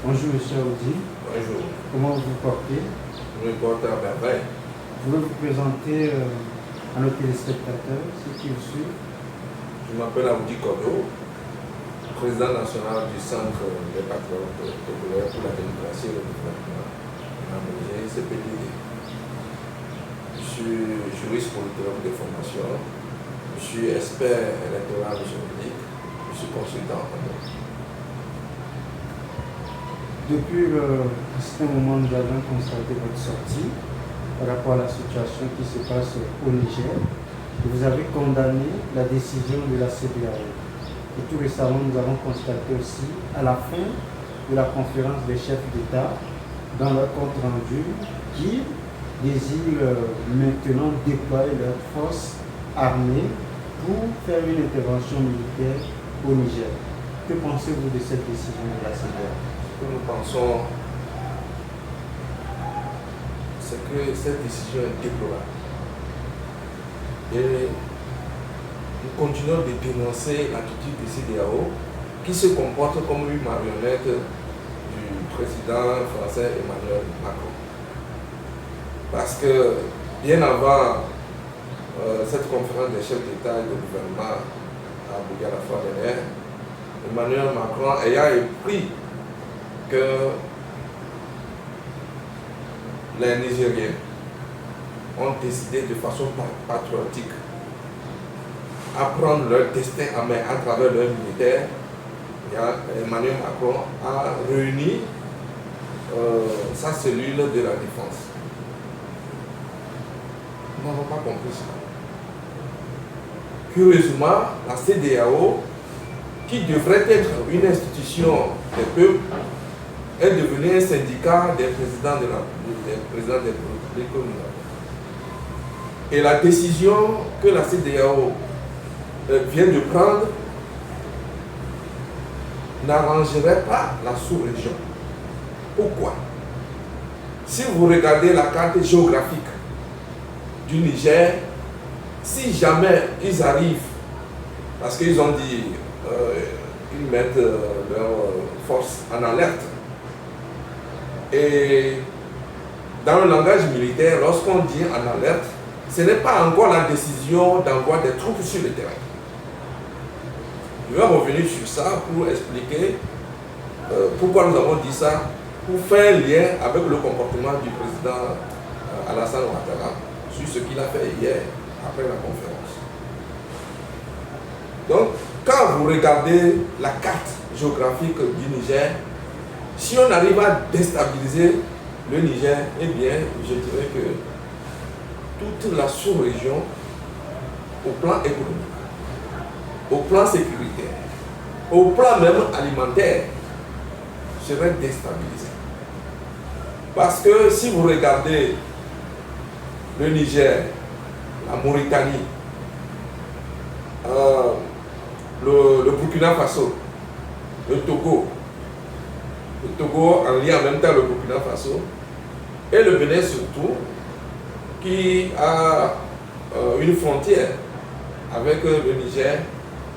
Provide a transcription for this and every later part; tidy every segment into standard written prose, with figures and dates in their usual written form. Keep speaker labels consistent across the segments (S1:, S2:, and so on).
S1: Bonjour Monsieur Aoudi.
S2: Bonjour.
S1: Comment vous vous portez?
S2: Je me porte à merveille.
S1: Vous pouvez vous présenter à nos téléspectateurs, ceux qui vous suivent?
S2: Je m'appelle Aoudi Kodo, président national du Centre des patriotes populaires pour la démocratie et le développement, CPDD. Je suis juriste politologue de formation, je suis expert électoral juridique, je suis consultant en droit.
S1: Depuis un certain moment, nous avons constaté votre sortie par rapport à la situation qui se passe au Niger. Vous avez condamné la décision de la CEDEAO. Et tout récemment, nous avons constaté aussi, à la fin de la conférence des chefs d'État, dans leur compte rendu, qu'ils désirent maintenant déployer leurs forces armées pour faire une intervention militaire au Niger. Que pensez-vous de cette décision de la CEDEAO?
S2: Ce que nous pensons, c'est que cette décision est déplorable. Et nous continuons de dénoncer l'attitude de CEDEAO qui se comporte comme une marionnette du président français Emmanuel Macron. Parce que bien avant cette conférence des chefs d'État et de gouvernement à Abuja la fois dernière, Emmanuel Macron ayant appris que les Nigériens ont décidé de façon patriotique à prendre leur destin en main à travers leurs militaires, Emmanuel Macron a réuni sa cellule de la défense. Nous n'avons pas compris ça. Curieusement, la CEDEAO, qui devrait être une institution des peuples, est devenue un syndicat des présidents des républiques communales. Et la décision que la CEDEAO vient de prendre n'arrangerait pas la sous-région. Pourquoi? Si vous regardez la carte géographique du Niger, si jamais ils arrivent, parce qu'ils ont dit ils mettent leurs forces en alerte, et dans le langage militaire, lorsqu'on dit en alerte, ce n'est pas encore la décision d'envoi des troupes sur le terrain. Je vais revenir sur ça pour expliquer pourquoi nous avons dit ça, pour faire un lien avec le comportement du président Alassane Ouattara sur ce qu'il a fait hier après la conférence. Donc, quand vous regardez la carte géographique du Niger, si on arrive à déstabiliser le Niger, eh bien, je dirais que toute la sous-région, au plan économique, au plan sécuritaire, au plan même alimentaire, serait déstabilisée. Parce que si vous regardez le Niger, la Mauritanie, le Burkina Faso, le Togo en lien en même temps le Burkina Faso, et le Bénin surtout, qui a une frontière avec le Niger,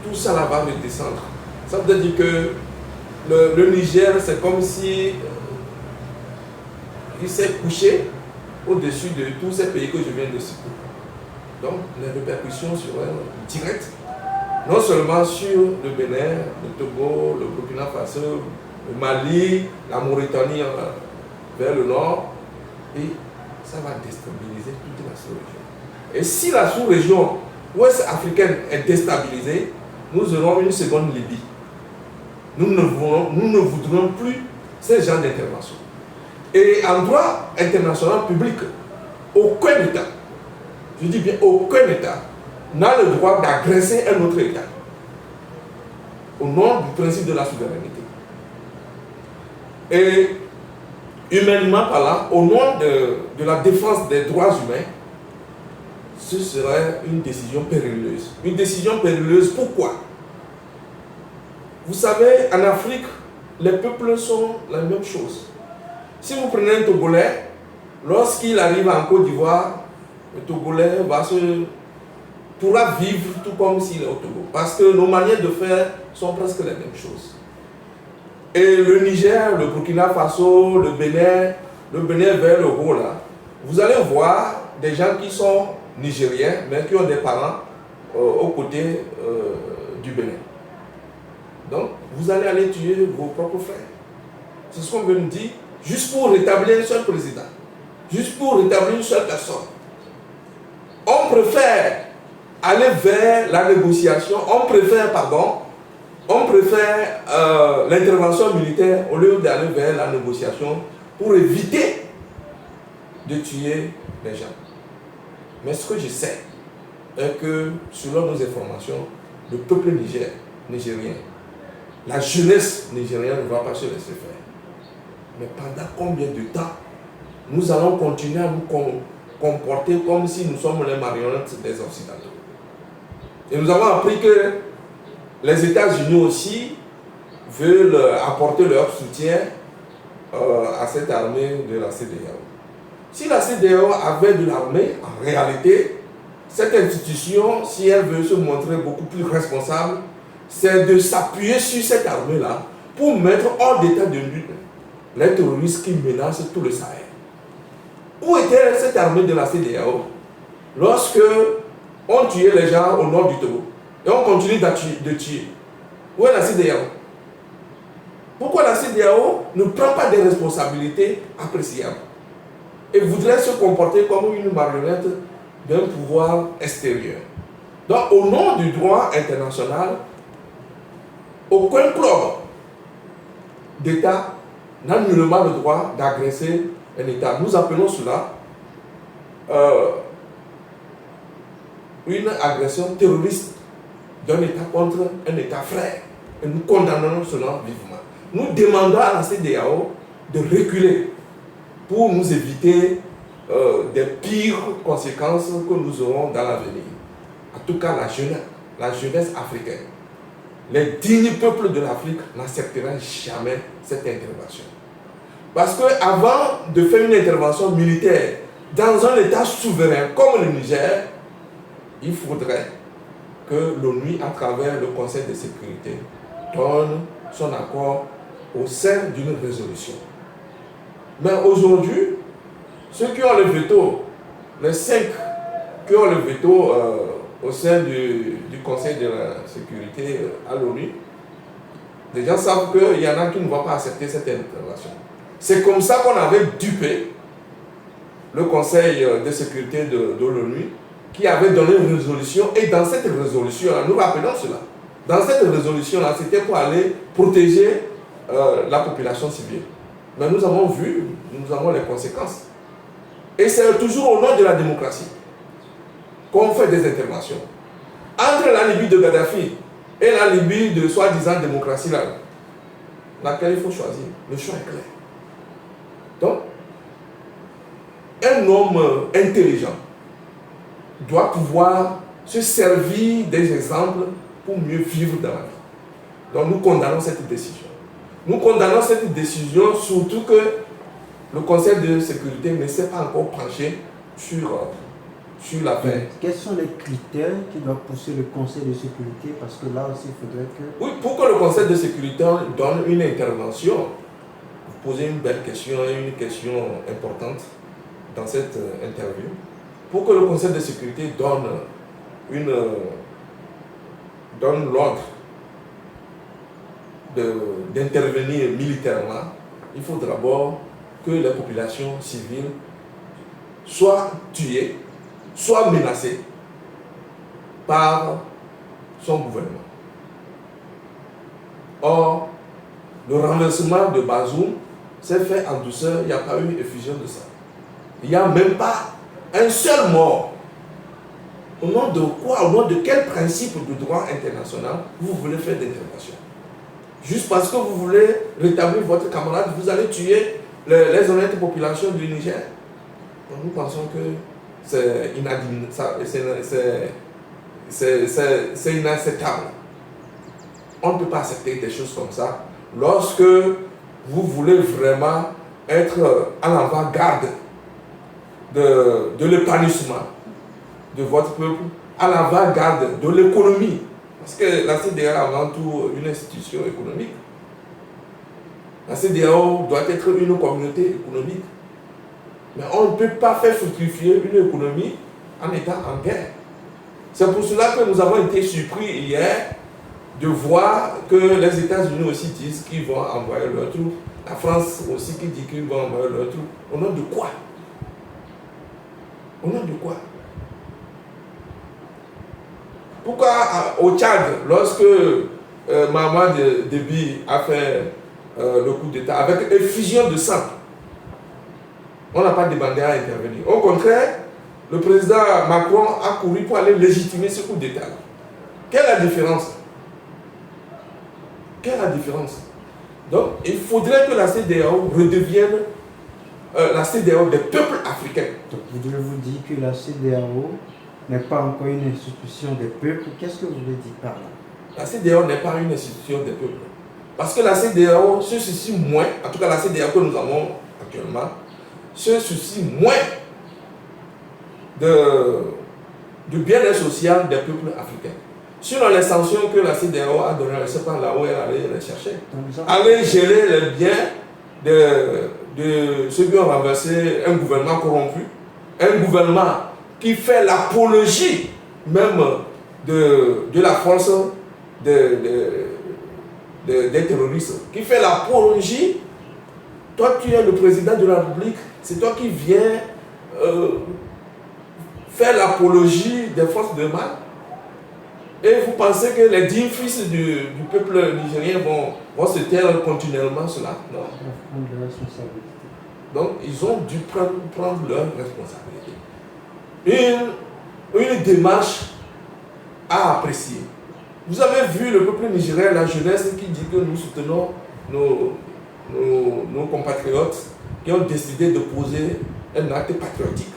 S2: tout ça là va descendre. Ça veut dire que le Niger, c'est comme si il s'est couché au-dessus de tous ces pays que je viens de citer. Donc les répercussions seraient directes, non seulement sur le Bénin, le Togo, le Burkina Faso, le Mali, la Mauritanie vers le nord, et ça va déstabiliser toute la sous-région. Et si la sous-région ouest africaine est déstabilisée, nous aurons une seconde Libye. Nous ne voudrons plus ces genres d'intervention. Et en droit international public, aucun État, je dis bien aucun État, n'a le droit d'agresser un autre État au nom du principe de la souveraineté. Et humainement parlant, au nom de la défense des droits humains, ce serait une décision périlleuse. Une décision périlleuse, pourquoi? Vous savez, en Afrique, les peuples sont la même chose. Si vous prenez un Togolais, lorsqu'il arrive en Côte d'Ivoire, le Togolais pourra vivre tout comme s'il est au Togo. Parce que nos manières de faire sont presque les mêmes choses. et le Niger, le Burkina Faso, le Bénin vers le haut là, vous allez voir des gens qui sont nigériens, mais qui ont des parents aux côtés du Bénin. Donc, vous allez aller tuer vos propres frères. C'est ce qu'on veut nous dire, juste pour rétablir un seul président, juste pour rétablir une seule personne. On préfère aller vers la négociation, on préfère l'intervention militaire au lieu d'aller vers la négociation pour éviter de tuer les gens. Mais ce que je sais est que, selon nos informations, le peuple nigérien, la jeunesse nigérienne ne va pas se laisser faire. Mais pendant combien de temps nous allons continuer à nous comporter comme si nous sommes les marionnettes des Occidentaux? Et nous avons appris que les États-Unis aussi veulent apporter leur soutien à cette armée de la CEDEAO. Si la CEDEAO avait de l'armée, en réalité, cette institution, si elle veut se montrer beaucoup plus responsable, c'est de s'appuyer sur cette armée-là pour mettre hors d'état de nuire les terroristes qui menacent tout le Sahel. Où était cette armée de la CEDEAO lorsque on tuait les gens au nord du Togo et on continue de tuer? Où est la CEDEAO? Pourquoi la CEDEAO ne prend pas des responsabilités appréciables et voudrait se comporter comme une marionnette d'un pouvoir extérieur? Donc, au nom du droit international, aucun club d'État n'a nullement le droit d'agresser un État. Nous appelons cela une agression terroriste d'un État contre un État frère. Et nous condamnons cela vivement. Nous demandons à la CEDEAO de reculer pour nous éviter des pires conséquences que nous aurons dans l'avenir. En tout cas, la jeunesse africaine, les dignes peuples de l'Afrique n'accepteront jamais cette intervention. Parce qu'avant de faire une intervention militaire dans un État souverain comme le Niger, il faudrait que l'ONU, à travers le Conseil de sécurité, donne son accord au sein d'une résolution. Mais aujourd'hui, ceux qui ont le veto, les 5 qui ont le veto au sein du Conseil de la sécurité à l'ONU, les gens savent qu'il y en a qui ne vont pas accepter cette intervention. C'est comme ça qu'on avait dupé le Conseil de sécurité de l'ONU, qui avait donné une résolution, et dans cette résolution-là, nous rappelons cela, dans cette résolution-là, c'était pour aller protéger la population civile. Mais nous avons vu, nous avons les conséquences. Et c'est toujours au nom de la démocratie qu'on fait des interventions. Entre la Libye de Kadhafi et la Libye de soi-disant démocratie, là, laquelle il faut choisir, le choix est clair. Donc, un homme intelligent doit pouvoir se servir des exemples pour mieux vivre dans la vie. Donc nous condamnons cette décision. Nous condamnons cette décision, surtout que le Conseil de sécurité ne s'est pas encore penché sur l'affaire.
S1: Quels sont les critères qui doivent pousser le Conseil de sécurité? Parce que là aussi, il faudrait que...
S2: Oui, pour que le Conseil de sécurité donne une intervention, vous posez une belle question et une question importante dans cette interview. Pour que le Conseil de sécurité donne l'ordre d'intervenir militairement, il faut d'abord que les populations civiles soient tuées, soient menacées par son gouvernement. Or, le renversement de Bazoum s'est fait en douceur, il n'y a pas eu effusion de ça. Il n'y a même pas un seul mort. Au nom de quoi, au nom de quel principe de droit international vous voulez faire d'intervention? Juste parce que vous voulez rétablir votre camarade, vous allez tuer les honnêtes populations du Niger. Donc nous pensons que c'est inacceptable. On ne peut pas accepter des choses comme ça lorsque vous voulez vraiment être à l'avant-garde de l'épanouissement de votre peuple, à l'avant-garde de l'économie. Parce que la CEDEAO est avant tout une institution économique. La CEDEAO doit être une communauté économique. Mais on ne peut pas faire fructifier une économie en étant en guerre. C'est pour cela que nous avons été surpris hier de voir que les États-Unis aussi disent qu'ils vont envoyer leurs troupes. La France aussi qui dit qu'ils vont envoyer leurs troupes. Au nom de quoi? Au nom de quoi? Pourquoi au Tchad, lorsque Mahamat Déby a fait le coup d'État avec effusion de sang, on n'a pas demandé à intervenir. Au contraire, le président Macron a couru pour aller légitimer ce coup d'État. Quelle est la différence? Quelle est la différence? Donc, il faudrait que la CEDEAO redevienne la CEDEAO des peuples africains.
S1: Donc, vous dites que la CEDEAO n'est pas encore une institution des peuples. Qu'est-ce que vous voulez dire par là?
S2: La CEDEAO n'est pas une institution des peuples. Parce que la CEDEAO se soucie moins, en tout cas la CEDEAO que nous avons actuellement, se soucie moins du bien-être social des peuples africains. Selon les sanctions que la CEDEAO a données, je ne sais pas là où elle allait les chercher. Aller gérer les biens de ceux qui ont renversé un gouvernement corrompu, un gouvernement qui fait l'apologie même de la force des terroristes, qui fait l'apologie. Toi, tu es le président de la République, c'est toi qui viens faire l'apologie des forces de mal. Et vous pensez que les 10 fils du peuple nigérien vont se taire continuellement cela? Non. Donc, ils ont dû prendre leur responsabilité. Une démarche à apprécier. Vous avez vu le peuple nigérien, la jeunesse qui dit que nous soutenons nos compatriotes qui ont décidé de poser un acte patriotique.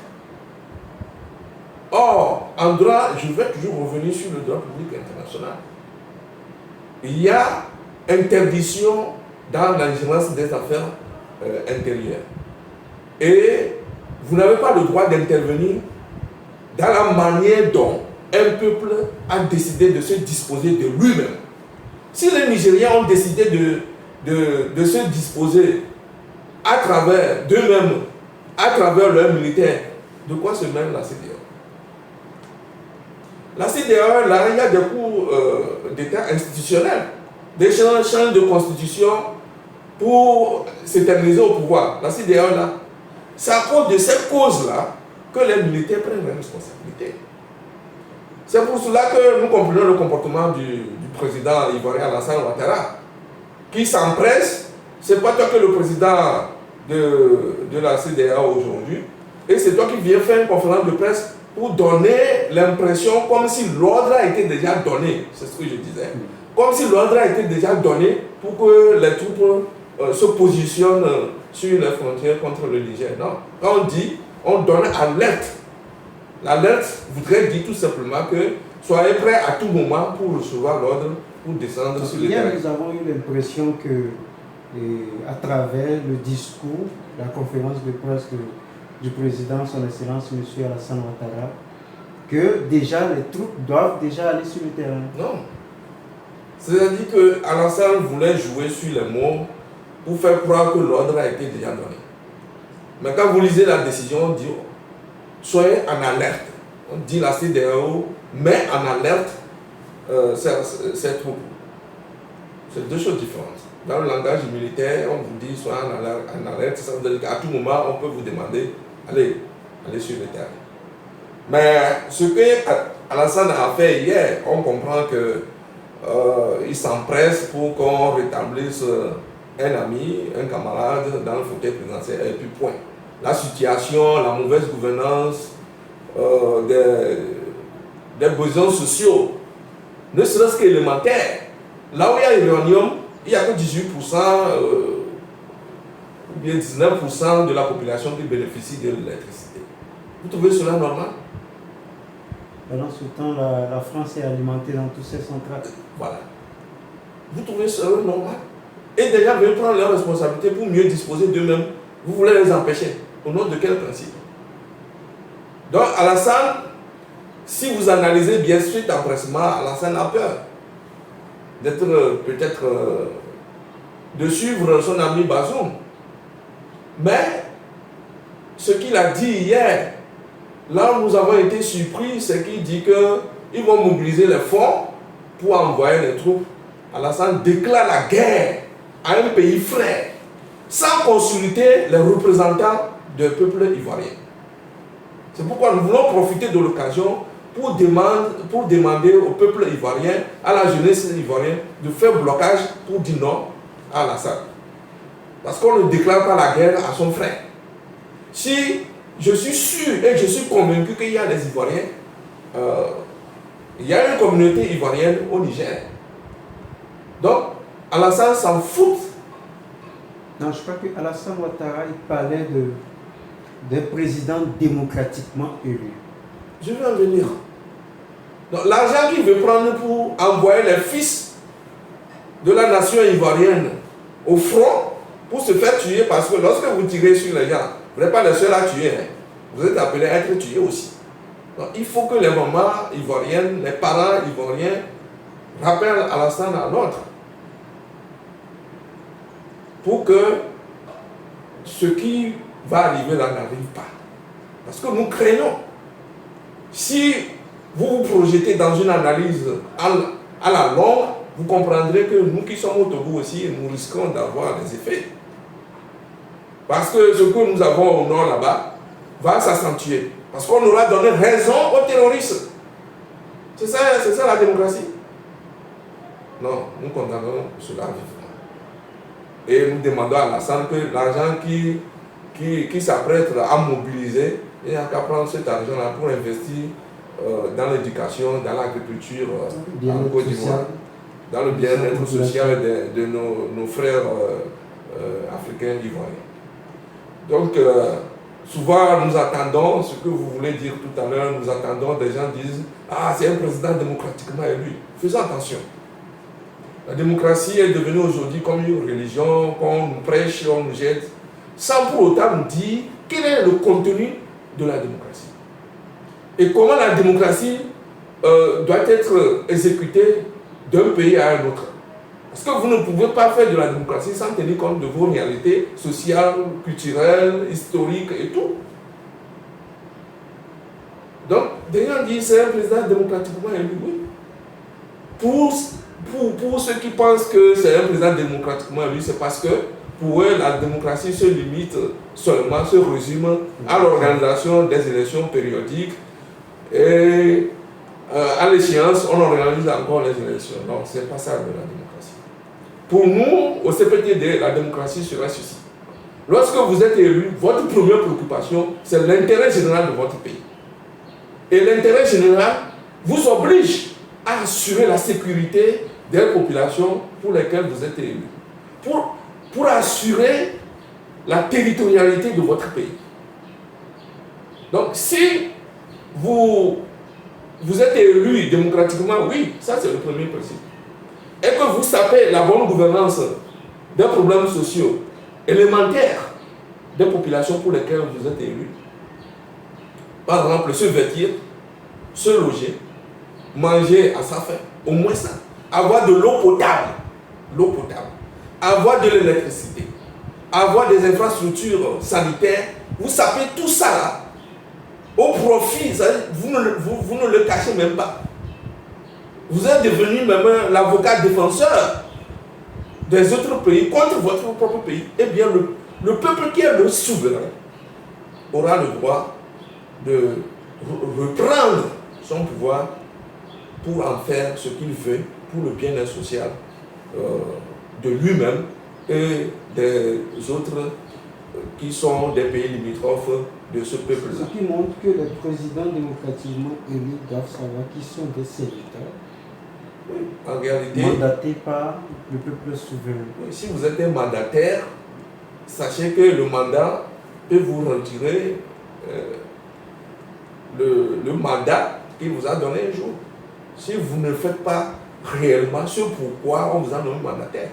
S2: Or, en droit, je vais toujours revenir sur le droit public international. Il y a interdiction dans l'ingérence des affaires intérieures. Et vous n'avez pas le droit d'intervenir dans la manière dont un peuple a décidé de se disposer de lui-même. Si les Nigériens ont décidé de se disposer à travers d'eux-mêmes, à travers leurs militaires, de quoi se mêle la CEDEAO? La CEDEAO, là, il y a des coups d'État institutionnels, des changements de constitution pour s'éterniser au pouvoir. La CEDEAO, là, c'est à cause de cette cause-là que les militaires prennent leurs responsabilités. C'est pour cela que nous comprenons le comportement du président ivoirien Alassane Ouattara, qui s'empresse. C'est pas toi que le président de la CEDEAO aujourd'hui, et c'est toi qui viens faire une conférence de presse pour donner l'impression comme si l'ordre a été déjà donné. C'est ce que je disais. Comme si l'ordre a été déjà donné pour que les troupes se positionnent sur les frontières contre le Niger. Non. Quand on dit, on donne alerte. L'alerte voudrait dire tout simplement que soyez prêts à tout moment pour recevoir l'ordre, pour descendre sur le terrain.
S1: Hier, nous avons eu l'impression que, à travers le discours, la conférence de presse du président, son Excellence, M. Alassane Ouattara, que déjà les troupes doivent déjà aller sur le terrain.
S2: Non. C'est-à-dire que Alassane voulait jouer sur les mots pour faire croire que l'ordre a été déjà donné. Mais quand vous lisez la décision, on dit soyez en alerte. On dit la CEDEAO met en alerte ces troupes. C'est deux choses différentes. Dans le langage militaire, on vous dit soyez en alerte, ça veut dire qu'à tout moment, on peut vous demander allez sur le terrain. Mais ce que Alassane a fait hier, on comprend que il s'empresse pour qu'on rétablisse un ami, un camarade dans le fauteuil présidentiel, et puis point. La situation, la mauvaise gouvernance, des besoins sociaux, ne serait-ce qu'élémentaires. Là où il y a l'uranium, il n'y a que 18% ou bien 19% de la population qui bénéficie de l'électricité. Vous trouvez cela normal?
S1: Pendant ce temps, la France est alimentée dans tous ces centrales.
S2: Voilà. Vous trouvez cela normal? Et déjà, veulent prendre leurs responsabilités pour mieux disposer d'eux-mêmes. Vous voulez les empêcher. Au nom de quel principe? Donc, Alassane, si vous analysez bien suite empressement, Alassane a peur d'être peut-être de suivre son ami Bazoum. Mais ce qu'il a dit hier, là où nous avons été surpris, c'est qu'il dit qu'ils vont mobiliser les fonds pour envoyer les troupes. Alassane déclare la guerre à un pays frère sans consulter les représentants du peuple ivoirien. C'est pourquoi nous voulons profiter de l'occasion pour demander au peuple ivoirien, à la jeunesse ivoirienne, de faire blocage pour dire non à Alassane. Parce qu'on ne déclare pas la guerre à son frère. Si je suis sûr et je suis convaincu qu'il y a des Ivoiriens, il y a une communauté ivoirienne au Niger. Donc, Alassane s'en fout.
S1: Non, je crois qu'Alassane Ouattara, il parlait d'un président démocratiquement élu.
S2: Je vais en venir. Donc, l'argent qu'il veut prendre pour envoyer les fils de la nation ivoirienne au front pour se faire tuer, parce que lorsque vous tirez sur les gens, vous n'êtes pas les seuls à tuer. Hein. Vous êtes appelés à être tués aussi. Donc, il faut que les mamans ivoiriennes, les parents ivoiriens rappellent Alassane à l'ordre. Pour que ce qui va arriver là n'arrive pas. Parce que nous craignons. Si vous vous projetez dans une analyse à la longue, vous comprendrez que nous qui sommes au Togo aussi, nous risquons d'avoir des effets. Parce que ce que nous avons au nord là-bas va s'accentuer. Parce qu'on aura donné raison aux terroristes. C'est ça la démocratie. Non, nous condamnons cela vivement. Et nous demandons à Alassane que l'argent qui s'apprête à mobiliser, il n'y a qu'à prendre cet argent-là pour investir dans l'éducation, dans l'agriculture en Côte d'Ivoire, dans le bien-être social de nos frères africains ivoiriens. Donc, souvent nous attendons, ce que vous voulez dire tout à l'heure, nous attendons, des gens disent « Ah, c'est un président démocratiquement élu ». Faisons attention. La démocratie est devenue aujourd'hui comme une religion qu'on nous prêche, on nous jette, sans pour autant nous dire quel est le contenu de la démocratie. Et comment la démocratie doit être exécutée d'un pays à un autre. Parce que vous ne pouvez pas faire de la démocratie sans tenir compte de vos réalités sociales, culturelles, historiques et tout. Donc, des gens disent c'est un président démocratiquement élu, oui. Pour ceux qui pensent que c'est un président démocratiquement élu, c'est parce que pour eux, la démocratie se limite seulement, se résume à l'organisation des élections périodiques et à l'échéance, on organise encore les élections. Non, ce n'est pas ça de la démocratie. Pour nous, au CPTD, la démocratie sera ceci. Lorsque vous êtes élu, votre première préoccupation, c'est l'intérêt général de votre pays. Et l'intérêt général vous oblige à assurer la sécurité des populations pour lesquelles vous êtes élu. Pour assurer la territorialité de votre pays. Donc, si vous êtes élu démocratiquement, oui, ça c'est le premier principe. Et que vous sapez la bonne gouvernance des problèmes sociaux élémentaires des populations pour lesquelles vous êtes élu. Par exemple, se vêtir, se loger, manger à sa faim, au moins ça. Avoir de l'eau potable, avoir de l'électricité, avoir des infrastructures sanitaires. Vous sapez tout ça là, au profit, vous ne le cachez même pas. Vous êtes devenu même l'avocat défenseur des autres pays contre votre propre pays. Eh bien, le peuple qui est le souverain aura le droit de reprendre son pouvoir pour en faire ce qu'il veut pour le bien-être social de lui-même et des autres qui sont des pays limitrophes de ce peuple-là.
S1: Ce qui montre que les présidents démocratiquement élus doivent savoir qu'ils sont des serviteurs.
S2: Oui, en réalité,
S1: mandatés par le peuple souverain.
S2: Oui, si vous êtes un mandataire, sachez que le mandat peut vous retirer le mandat qu'il vous a donné un jour. Si vous ne faites pas réellement ce pourquoi on vous a nommé mandataire.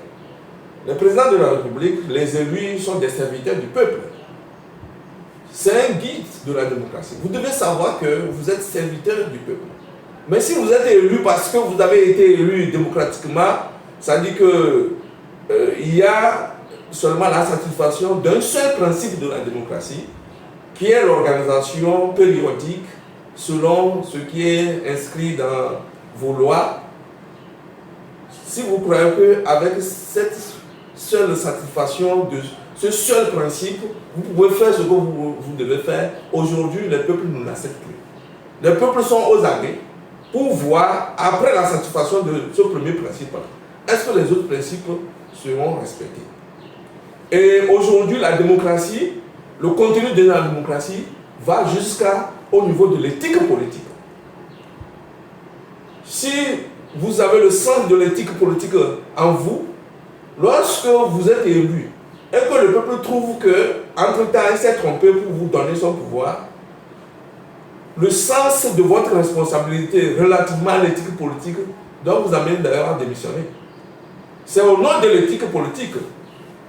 S2: Les présidents de la République, les élus, sont des serviteurs du peuple. C'est un guide de la démocratie. Vous devez savoir que vous êtes serviteur du peuple. Mais si vous êtes élu parce que vous avez été élu démocratiquement, ça dit que il y a seulement la satisfaction d'un seul principe de la démocratie, qui est l'organisation périodique selon ce qui est inscrit dans vos lois. Si vous croyez qu'avec cette seule satisfaction de ce seul principe, vous pouvez faire ce que vous devez faire, aujourd'hui, les peuples ne l'acceptent plus. Les peuples sont aux aguets pour voir, après la satisfaction de ce premier principe, est-ce que les autres principes seront respectés. Et aujourd'hui, la démocratie, le contenu de la démocratie va jusqu'au niveau de l'éthique politique. Si vous avez le sens de l'éthique politique en vous, lorsque vous êtes élu et que le peuple trouve que, entre-temps, il s'est trompé pour vous donner son pouvoir, le sens de votre responsabilité relativement à l'éthique politique doit vous amener d'ailleurs à démissionner. C'est au nom de l'éthique politique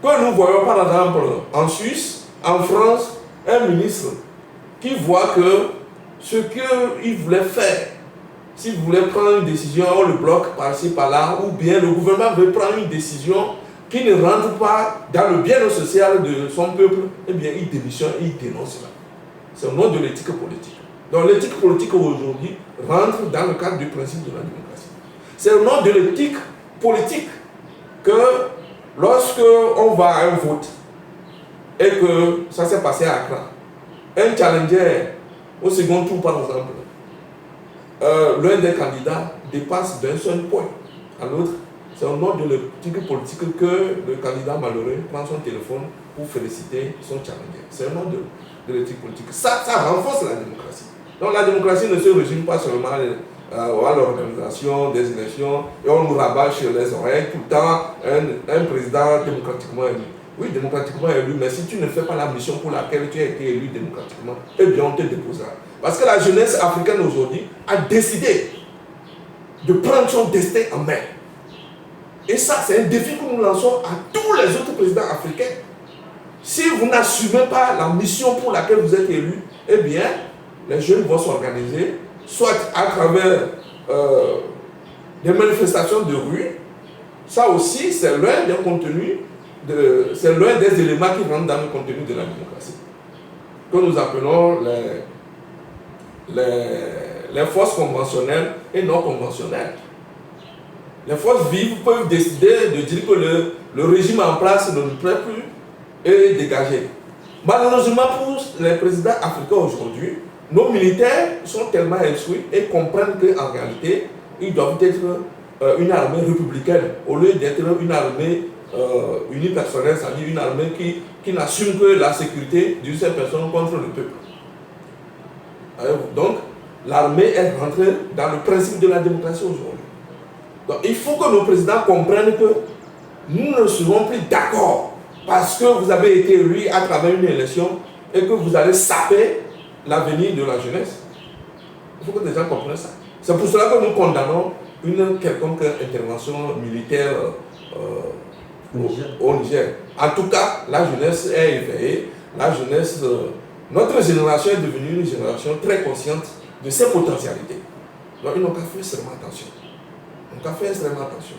S2: que nous voyons par exemple en Suisse, en France, un ministre qui voit que ce qu'il voulait faire, s'il voulait prendre une décision, on le bloque par-ci, par-là, ou bien le gouvernement veut prendre une décision qui ne rentre pas dans le bien social de son peuple, eh bien il démissionne et il dénonce cela. C'est au nom de l'éthique politique. Donc l'éthique politique aujourd'hui rentre dans le cadre du principe de la démocratie. C'est au nom de l'éthique politique que lorsque on va à un vote et que ça s'est passé à Accra, un challenger au second tour par exemple, l'un des candidats dépasse d'un seul point à l'autre, c'est au nom de l'éthique politique que le candidat malheureux prend son téléphone pour féliciter son challenger. C'est au nom de l'éthique politique. Ça renforce la démocratie. Donc la démocratie ne se résume pas seulement à l'organisation des élections et on nous rabat sur les oreilles tout le temps un président démocratiquement élu. Oui, démocratiquement élu, mais si tu ne fais pas la mission pour laquelle tu as été élu démocratiquement, eh bien on te déposera. Parce que la jeunesse africaine aujourd'hui a décidé de prendre son destin en main. Et ça, c'est un défi que nous lançons à tous les autres présidents africains. Si vous n'assumez pas la mission pour laquelle vous êtes élu, eh bien, les jeunes vont s'organiser, soit à travers des manifestations de rue. Ça aussi, c'est l'un des contenus, c'est l'un des éléments qui rentrent dans le contenu de la démocratie, que nous appelons les forces conventionnelles et non conventionnelles. Les forces vives peuvent décider de dire que le régime en place ne nous plaît plus et dégager. Malheureusement pour les présidents africains aujourd'hui, nos militaires sont tellement instruits et comprennent qu'en réalité, ils doivent être une armée républicaine au lieu d'être une armée unipersonnelle, c'est-à-dire une armée qui n'assume que la sécurité d'une seule personne contre le peuple. Donc, l'armée est rentrée dans le principe de la démocratie aujourd'hui. Donc, il faut que nos présidents comprennent que nous ne serons plus d'accord parce que vous avez été élu à travers une élection et que vous allez saper l'avenir de la jeunesse. Il faut que les gens comprennent ça. C'est pour cela que nous condamnons une quelconque intervention militaire au Niger. En tout cas, la jeunesse est éveillée. La jeunesse, notre génération est devenue une génération très consciente de ses potentialités. Donc, ils n'ont qu'à faire extrêmement attention. Ils n'ont qu'à faire extrêmement attention.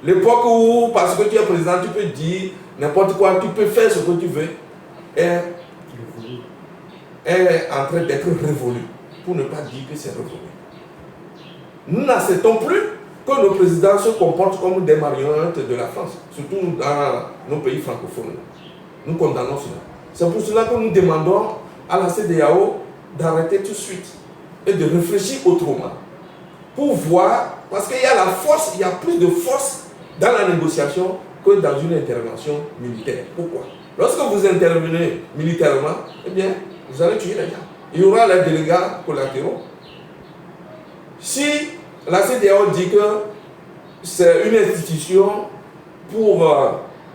S2: L'époque où, parce que tu es président, tu peux dire n'importe quoi, tu peux faire ce que tu veux, est en train d'être révolue, pour ne pas dire que c'est révolu. Nous n'acceptons plus que nos présidents se comportent comme des marionnettes de la France, surtout dans nos pays francophones. Nous condamnons cela. C'est pour cela que nous demandons à la CEDEAO d'arrêter tout de suite et de réfléchir autrement. Pour voir, parce qu'il y a la force, il y a plus de force dans la négociation que dans une intervention militaire. Pourquoi? Lorsque vous intervenez militairement, eh bien, vous allez tuer les gens. Il y aura les délégats collatéraux. Si la CEDEAO dit que c'est une institution pour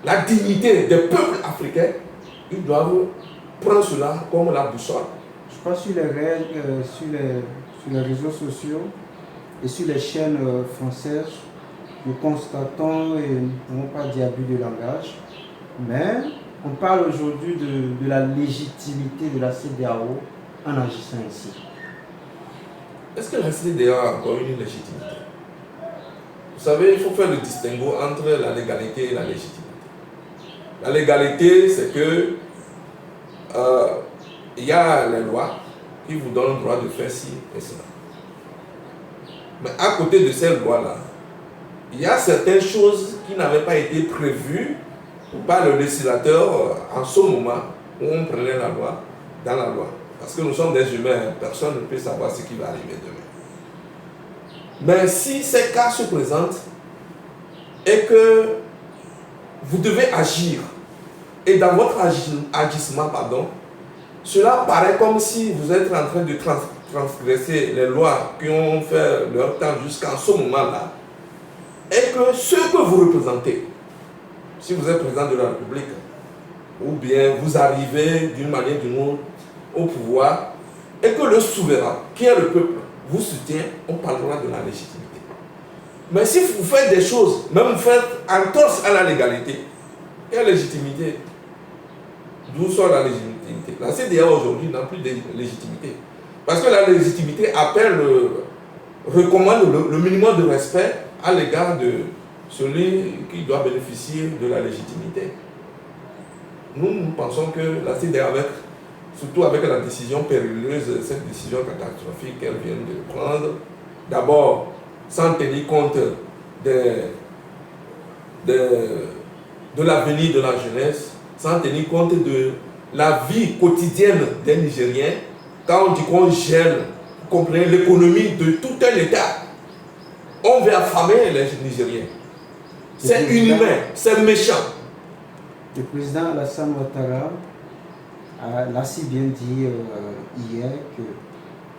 S2: la dignité des peuples africains, ils doivent prendre cela comme la boussole.
S1: Je crois sur les réseaux sociaux et sur les chaînes françaises, nous constatons, et nous n'avons pas dit abus de langage, mais on parle aujourd'hui de la légitimité de la CEDEAO en agissant ainsi.
S2: Est-ce que la CEDEAO a encore une légitimité? Vous savez, il faut faire le distinguo entre la légalité et la légitimité. La légalité, c'est que il y a les lois qui vous donnent le droit de faire ci et cela. Mais à côté de ces lois-là, il y a certaines choses qui n'avaient pas été prévues par le législateur en ce moment où on prenait la loi dans la loi. Parce que nous sommes des humains, personne ne peut savoir ce qui va arriver demain. Mais si ces cas se présentent et que vous devez agir, et dans votre agissement, cela paraît comme si vous êtes en train de transgresser les lois qui ont fait leur temps jusqu'à ce moment-là, et que ce que vous représentez, si vous êtes président de la République, ou bien vous arrivez d'une manière ou d'une autre au pouvoir, et que le souverain, qui est le peuple, vous soutient, on parlera de la légitimité. Mais si vous faites des choses, même vous faites entorse à la légalité, quelle légitimité? D'où sort la légitimité? La CEDEAO aujourd'hui n'a plus de légitimité. Parce que la légitimité recommande le minimum de respect à l'égard de celui qui doit bénéficier de la légitimité. Nous pensons que la CEDEAO, surtout avec la décision périlleuse, cette décision catastrophique qu'elle vient de prendre, d'abord sans tenir compte de l'avenir de la jeunesse, sans tenir compte de la vie quotidienne des Nigériens. Quand on dit qu'on gèle, vous comprenez, l'économie de tout un État, on veut affamer les Nigériens. C'est inhumain, c'est méchant.
S1: Le président Alassane Ouattara l'a si bien dit hier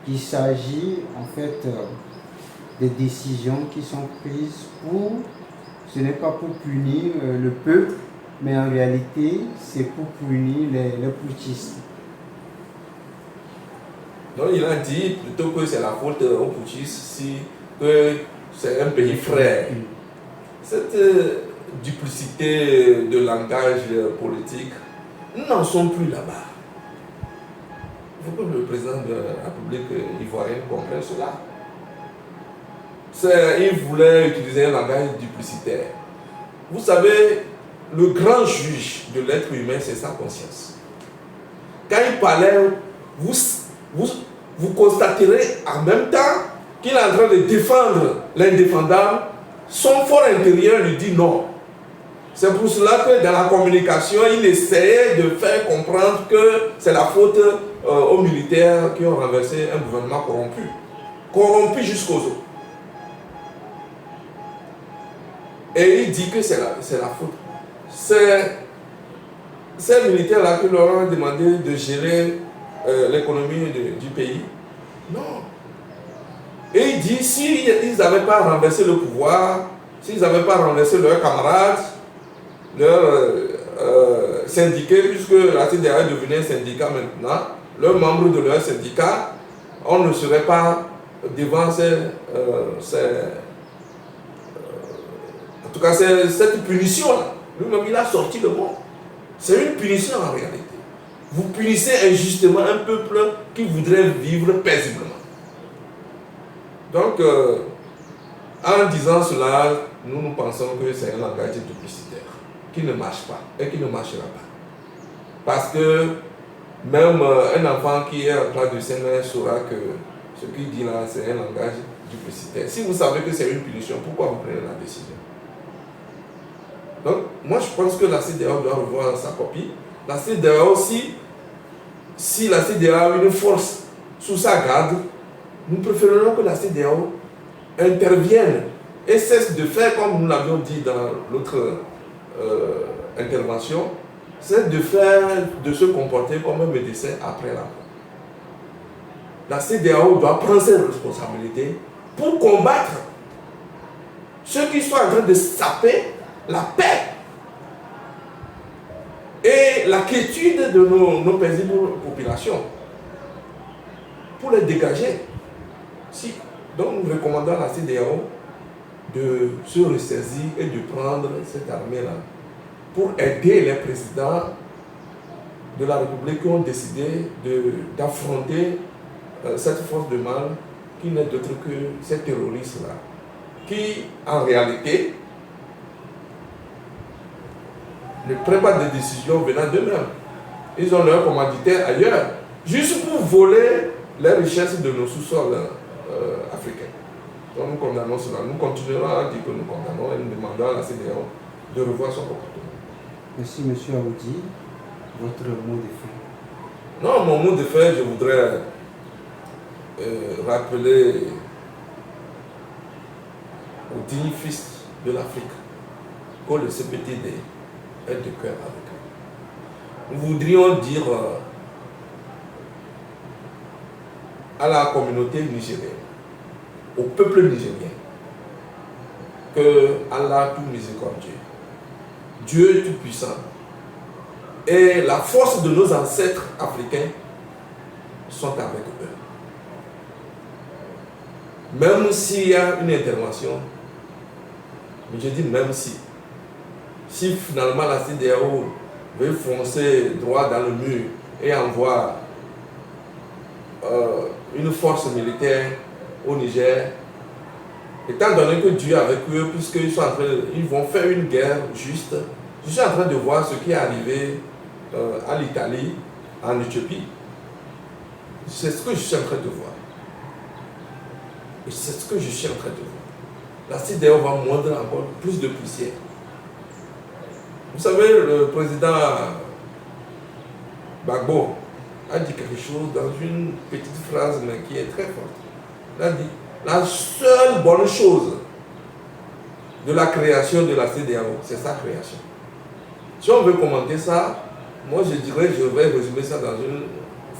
S1: qu'il s'agit en fait des décisions qui sont prises ce n'est pas pour punir le peuple, mais en réalité, c'est pour punir les putschistes.
S2: Donc il a dit plutôt que c'est la faute aux putschistes, que c'est un pays frère. Cette duplicité de langage politique, nous n'en sommes plus là-bas. Il faut que le président de la République ivoirienne comprenne cela. Il voulait utiliser un langage duplicitaire. Vous savez, le grand juge de l'être humain, c'est sa conscience. Quand il parlait, vous constaterez en même temps qu'il est en train de défendre l'indéfendable. Son fort intérieur lui dit non. C'est pour cela que dans la communication, il essayait de faire comprendre que c'est la faute aux militaires qui ont renversé un gouvernement corrompu. Corrompu jusqu'aux os. Et il dit que c'est la faute. C'est ces militaires-là qui leur ont demandé de gérer l'économie du pays. Non. Et il dit, s'ils n'avaient pas renversé le pouvoir, s'ils n'avaient pas renversé leurs camarades, leurs syndiqués, puisque la CEDEAO est devenue un syndicat maintenant, leurs membres de leur syndicat, on ne serait pas devant en tout cas, cette punition-là. Lui-même, il a sorti le mot. C'est une punition en réalité. Vous punissez injustement un peuple qui voudrait vivre paisiblement. Donc, en disant cela, nous pensons que c'est un langage duplicitaire qui ne marche pas et qui ne marchera pas. Parce que même un enfant qui est en classe de CM1 saura que ce qu'il dit là, c'est un langage duplicitaire. Si vous savez que c'est une punition, pourquoi vous prenez la décision? Donc, moi je pense que la CEDEAO doit revoir sa copie. La CEDEAO aussi, si la CEDEAO a une force sous sa garde, nous préférons que la CEDEAO intervienne et cesse de faire, comme nous l'avions dit dans l'autre intervention, c'est de se comporter comme un médecin après la mort. La CEDEAO doit prendre ses responsabilités pour combattre ceux qui sont en train de saper la paix et la quiétude de nos paisibles populations pour les dégager. Donc nous recommandons à la CEDEAO de se ressaisir et de prendre cette armée-là pour aider les présidents de la République qui ont décidé d'affronter cette force de mal qui n'est d'autre que ces terroristes-là, qui en réalité ne prennent pas de décisions venant d'eux-mêmes. Ils ont leur commanditaire ailleurs, juste pour voler les richesses de nos sous-sols africains. Donc nous condamnons cela. Nous continuerons à dire que nous condamnons et nous demandons à la CEDEAO de revoir son comportement.
S1: Merci, M. Aoudi. Votre mot de fin.
S2: Non, mon mot de fin, je voudrais rappeler aux dignes fils de l'Afrique que le CPTD est de cœur avec eux. Nous voudrions dire à la communauté nigérienne, au peuple nigérien, que Allah tout miséricordieux, Dieu tout-puissant, et la force de nos ancêtres africains sont avec eux. Même s'il y a une intervention, mais je dis même si finalement la CEDEAO veut foncer droit dans le mur et envoie une force militaire au Niger, étant donné que Dieu est avec eux, puisqu'ils vont faire une guerre juste, je suis en train de voir ce qui est arrivé à l'Italie, en Éthiopie. C'est ce que je suis en train de voir. Et c'est ce que je suis en train de voir. La CEDEAO va moindre encore plus de poussière. Vous savez, le président Gbagbo a dit quelque chose dans une petite phrase, mais qui est très forte. Il a dit, la seule bonne chose de la création de la CEDEAO, c'est sa création. Si on veut commenter ça, moi je dirais, je vais résumer ça dans une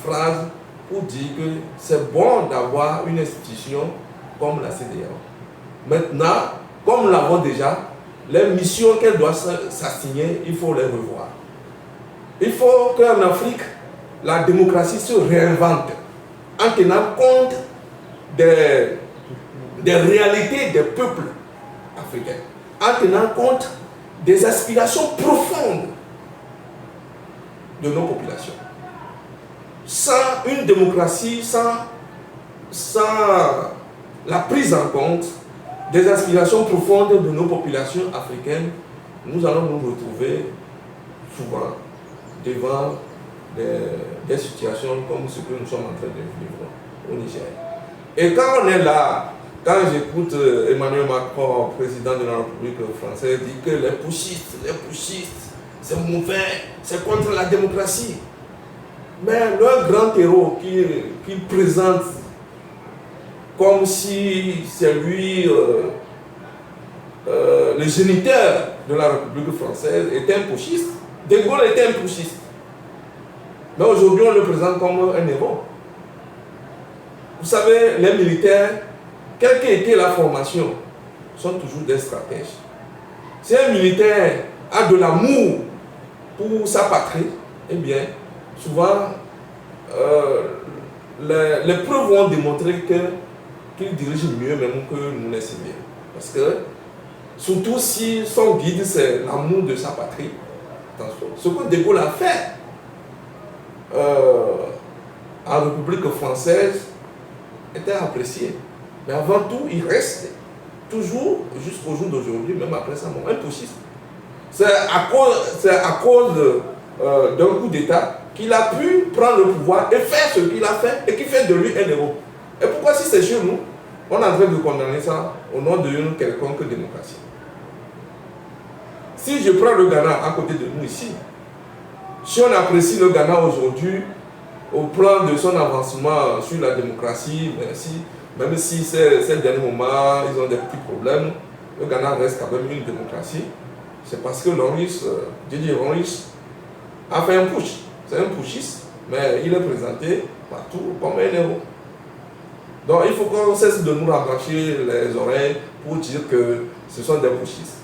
S2: phrase pour dire que c'est bon d'avoir une institution comme la CEDEAO. Maintenant, comme nous l'avons déjà, les missions qu'elle doit s'assigner, il faut les revoir. Il faut qu'en Afrique, la démocratie se réinvente en tenant compte des réalités des peuples africains, en tenant compte des aspirations profondes de nos populations. Sans une démocratie, sans la prise en compte des aspirations profondes de nos populations africaines, nous allons nous retrouver souvent devant des situations comme ce que nous sommes en train de vivre au Niger. Et quand on est là, quand j'écoute Emmanuel Macron, président de la République française, dire que les putschistes, c'est mauvais, c'est contre la démocratie. Mais leur grand héros qu'il présente comme si c'est lui le géniteur de la République française était un putschiste. De Gaulle était un putschiste. Mais aujourd'hui, on le présente comme un héros. Vous savez, les militaires, quelle qu'ait été la formation, sont toujours des stratèges. Si un militaire a de l'amour pour sa patrie, eh bien, souvent, les preuves vont démontrer qu'il dirige mieux même que nous les civils. Parce que, surtout si son guide, c'est l'amour de sa patrie, attention, ce que De Gaulle a fait en République française était apprécié. Mais avant tout, il reste toujours, jusqu'au jour d'aujourd'hui, même après sa mort, un putschiste. C'est à cause d'un coup d'État qu'il a pu prendre le pouvoir et faire ce qu'il a fait et qui fait de lui un héros. Et pourquoi si c'est chez nous, on est en train de condamner ça au nom d'une quelconque démocratie? Si je prends le Ghana à côté de nous ici, si on apprécie le Ghana aujourd'hui au plan de son avancement sur la démocratie, même si ces derniers moments, ils ont des petits problèmes, le Ghana reste quand même une démocratie. C'est parce que Didier Ronris a fait un putsch. C'est un putschiste, mais il est présenté partout comme un héros. Donc il faut qu'on cesse de nous rabâcher les oreilles pour dire que ce sont des putschistes.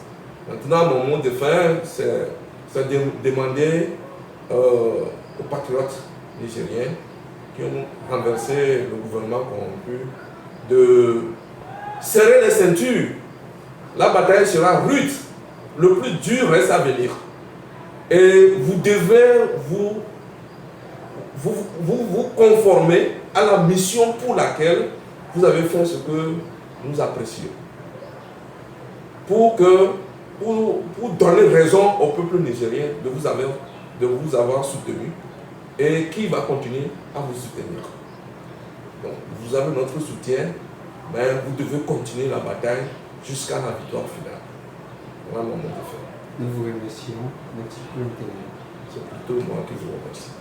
S2: Maintenant, mon mot de fin, c'est de demander aux patriotes nigériens qui ont renversé le gouvernement corrompu de serrer les ceintures. La bataille sera rude. Le plus dur reste à venir. Et vous devez vous conformer à la mission pour laquelle vous avez fait ce que nous apprécions. Pour pour donner raison au peuple nigérien de vous avoir soutenu et qui va continuer à vous soutenir. Donc, vous avez notre soutien, mais vous devez continuer la bataille jusqu'à la victoire finale. Voilà mon mot de fin.
S1: Nous vous remercions. Merci pour l'interview.
S2: C'est plutôt moi qui vous remercie.